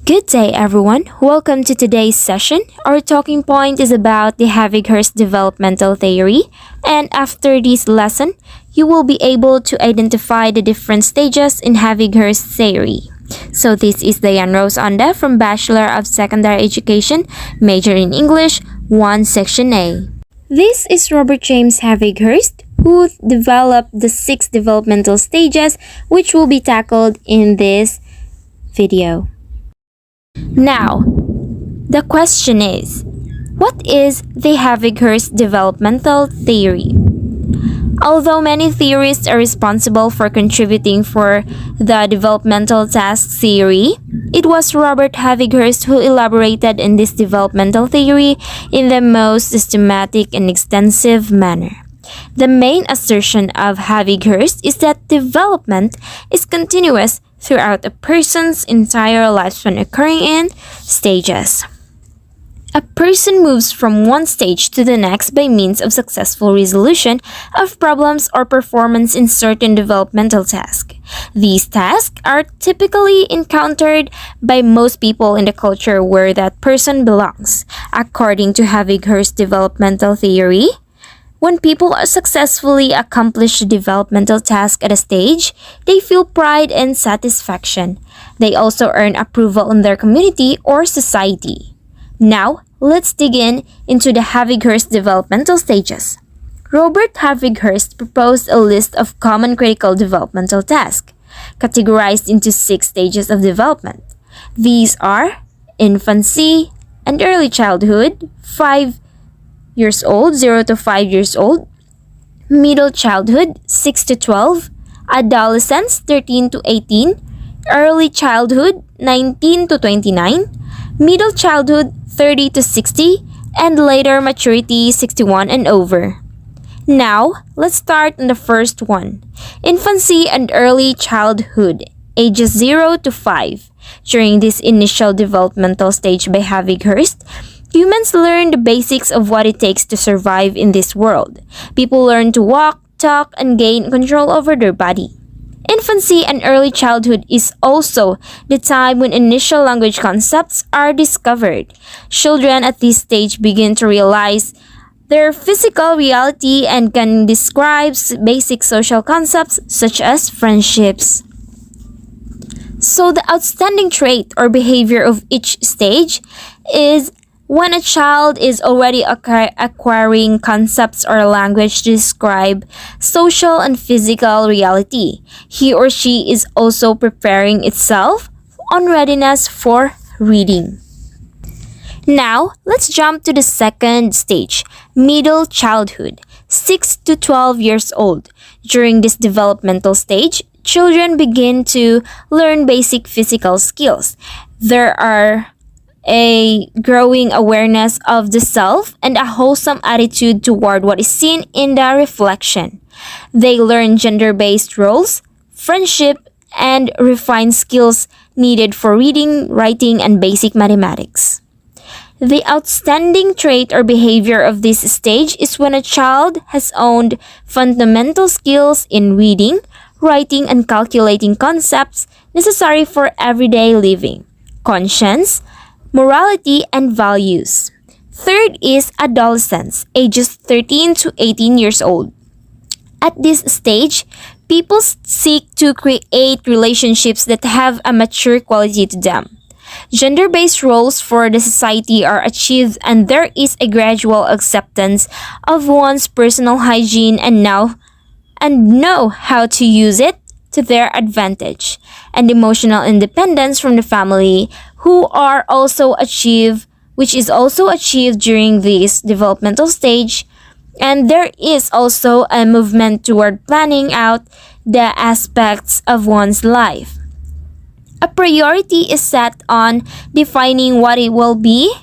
Good day, everyone. Welcome to today's session. Our talking point is about the Havighurst developmental theory, and after this lesson, you will be able to identify the different stages in Havighurst theory. So this is Diane Rose Onda from Bachelor of Secondary Education, major in English, 1 Section A. This is Robert James Havighurst, who developed the 6 developmental stages which will be tackled in this video. Now, the question is, what is the Havighurst developmental theory? Although many theorists are responsible for contributing for the developmental task theory, it was Robert Havighurst who elaborated in this developmental theory in the most systematic and extensive manner. The main assertion of Havighurst is that development is continuous throughout a person's entire lifespan, occurring in stages. A person moves from one stage to the next by means of successful resolution of problems or performance in certain developmental tasks. These tasks are typically encountered by most people in the culture where that person belongs. According to Havighurst developmental theory, when people successfully accomplish a developmental task at a stage, they feel pride and satisfaction. They also earn approval in their community or society. Now, let's dig into the Havighurst developmental stages. Robert Havighurst proposed a list of common critical developmental tasks, categorized into 6 stages of development. These are infancy and early childhood, 5 years old, 0 to 5 years old, middle childhood, 6 to 12, adolescence, 13 to 18, early childhood, 19 to 29, middle childhood, 30 to 60, and later maturity, 61 and over. Now, let's start on the first one, infancy and early childhood, ages 0 to 5. During this initial developmental stage by Havighurst, humans learn the basics of what it takes to survive in this world. People learn to walk, talk, and gain control over their body. Infancy and early childhood is also the time when initial language concepts are discovered. Children at this stage begin to realize their physical reality and can describe basic social concepts such as friendships. So the outstanding trait or behavior of each stage is when a child is already acquiring concepts or language to describe social and physical reality, he or she is also preparing itself on readiness for reading. Now, let's jump to the second stage, middle childhood, 6 to 12 years old. During this developmental stage, children begin to learn basic physical skills. There are a growing awareness of the self and a wholesome attitude toward what is seen in the reflection. They learn gender-based roles, friendship, and refined skills needed for reading, writing, and basic mathematics. The outstanding trait or behavior of this stage is when a child has honed fundamental skills in reading, writing, and calculating concepts necessary for everyday living, conscience, morality, and values. Third is adolescence, ages 13 to 18 years old. At this stage, people seek to create relationships that have a mature quality to them. Gender-based roles for the society are achieved and there is a gradual acceptance of one's personal hygiene and know how to use it to their advantage, and emotional independence from the family which is also achieved during this developmental stage, and there is also a movement toward planning out the aspects of one's life. A priority is set on defining what it will be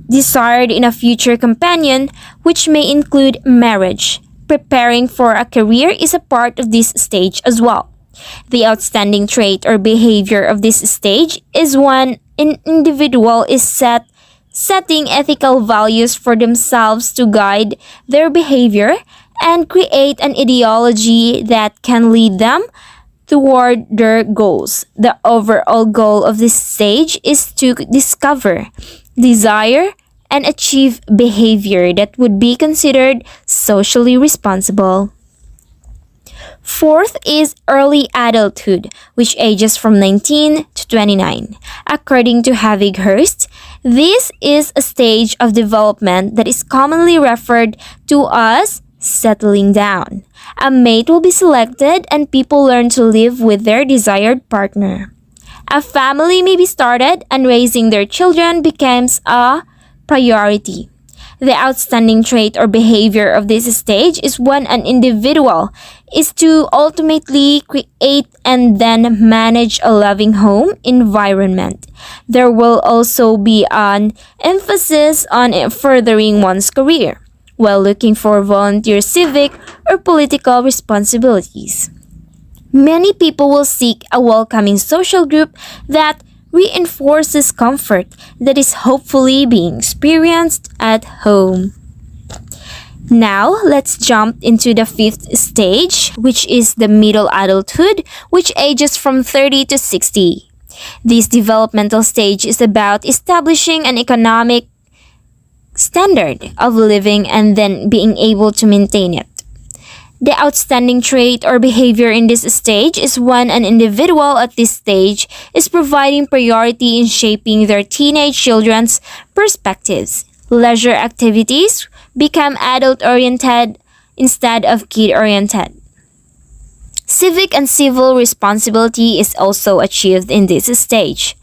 desired in a future companion, which may include marriage. Preparing for a career is a part of this stage as well. The outstanding trait or behavior of this stage is when an individual is setting ethical values for themselves to guide their behavior and create an ideology that can lead them toward their goals. The overall goal of this stage is to discover, desire, and achieve behavior that would be considered socially responsible. Fourth is early adulthood, which ages from 19 to 29. According to Havighurst, this is a stage of development that is commonly referred to as settling down. A mate will be selected and people learn to live with their desired partner. A family may be started and raising their children becomes a priority. The outstanding trait or behavior of this stage is when an individual is to ultimately create and then manage a loving home environment. There will also be an emphasis on furthering one's career while looking for volunteer civic or political responsibilities. Many people will seek a welcoming social group that reinforces comfort that is hopefully being experienced at home. Now, let's jump into the fifth stage, which is the middle adulthood, which ages from 30 to 60. This developmental stage is about establishing an economic standard of living and then being able to maintain it. The outstanding trait or behavior in this stage is when an individual at this stage is providing priority in shaping their teenage children's perspectives. Leisure activities become adult-oriented instead of kid-oriented. Civic and civil responsibility is also achieved in this stage.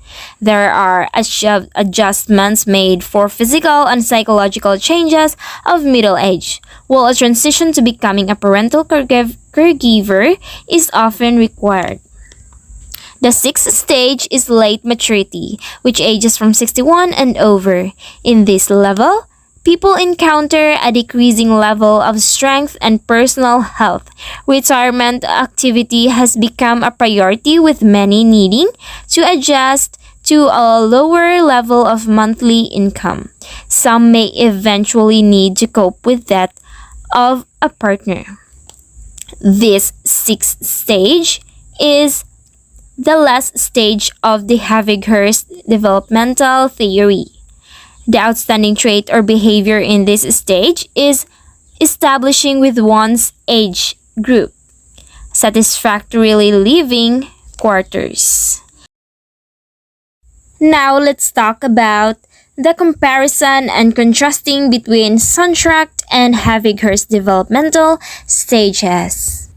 There are adjustments made for physical and psychological changes of middle age, while a transition to becoming a parental caregiver is often required. The sixth stage is late maturity, which ages from 61 and over. In this level, people encounter a decreasing level of strength and personal health. Retirement activity has become a priority with many needing to adjust to a lower level of monthly income. Some may eventually need to cope with that of a partner. This sixth stage is the last stage of the Havighurst developmental theory. The outstanding trait or behavior in this stage is establishing with one's age group, satisfactorily living quarters. Now let's talk about the comparison and contrasting between Suntract and Havighurst developmental stages.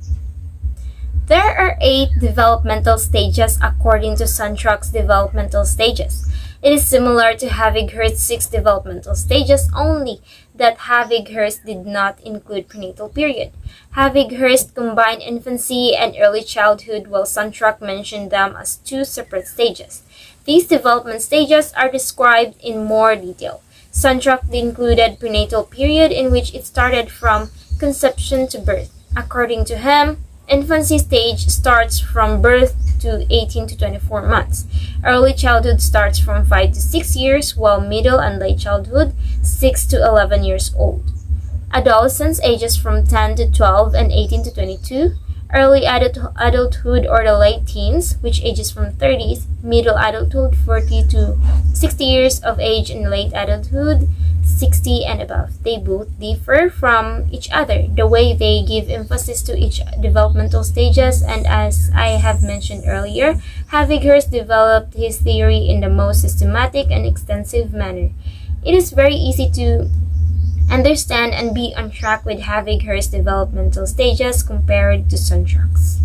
There are 8 developmental stages according to Suntract's developmental stages. It is similar to Havighurst's 6 developmental stages, only that Havighurst did not include prenatal period. Havighurst combined infancy and early childhood, while Suntract mentioned them as 2 separate stages. These development stages are described in more detail. Suntract included prenatal period, in which it started from conception to birth. According to him, infancy stage starts from birth to 18 to 24 months. Early childhood starts from 5 to 6 years, while middle and late childhood 6 to 11 years old. Adolescence ages from 10 to 12 and 18 to 22. Early adulthood or the late teens, which ages from 30s, middle adulthood 40 to 60 years of age, and late adulthood 60 and above. They both differ from each other, the way they give emphasis to each developmental stages, and as I have mentioned earlier, Havighurst developed his theory in the most systematic and extensive manner. It is very easy to understand and be on track with Havighurst developmental stages compared to Suntract's.